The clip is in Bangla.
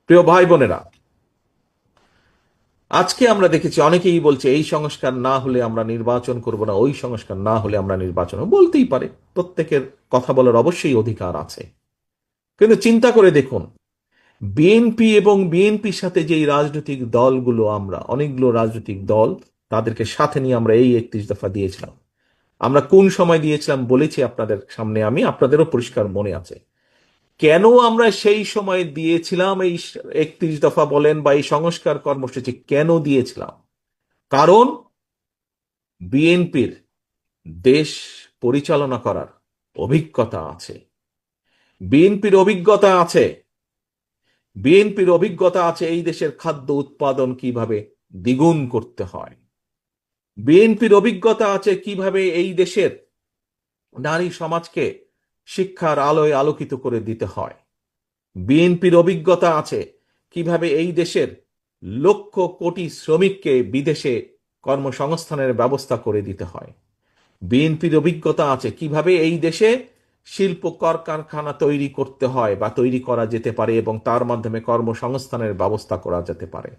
প্রিয় ভাই বোনেরা, আজকে আমরা দেখেছি অনেকেই বলছে এই সংস্কার না হলে আমরা নির্বাচন করব না, ওই সংস্কার না হলে আমরা নির্বাচন বলতেই পারে। প্রত্যেকের কথা বলার অবশ্যই অধিকার আছে। কিন্তু চিন্তা করে দেখুন, বিএনপি এবং বিএনপির সাথে যেই রাজনৈতিক দলগুলো, আমরা অনেকগুলো রাজনৈতিক দল, তাদেরকে সাথে নিয়ে আমরা এই 31 দফা দিয়েছিলাম। আমরা কোন সময় দিয়েছিলাম বলেছি আপনাদের সামনে, আমি আপনাদেরও পরিষ্কার মনে আছে। কেন আমরা সেই সময় দিয়েছিলাম এই 31 দফা বলেন বা এই সংস্কার কর্মসূচি কেন দিয়েছিলাম? কারণ বিএনপির দেশ পরিচালনা করার অভিজ্ঞতা আছে। বিএনপির অভিজ্ঞতা আছে বিএনপির অভিজ্ঞতা আছে এই দেশের খাদ্য উৎপাদন কিভাবে দ্বিগুণ করতে হয়। বিএনপির অভিজ্ঞতা আছে কিভাবে এই দেশের নারী সমাজকে শিক্ষার আলোয় আলোকিত করে দিতে হয়। বিএনপির অভিজ্ঞতা আছে কিভাবে এই দেশের লক্ষ কোটি শ্রমিককে বিদেশে কর্মসংস্থানের ব্যবস্থা করে দিতে হয়। বিএনপির অভিজ্ঞতা আছে কিভাবে এই দেশে শিল্প কলকারখানা তৈরি করতে হয় বা তৈরি করা যেতে পারে এবং তার মাধ্যমে কর্মসংস্থানের ব্যবস্থা করা যেতে পারে।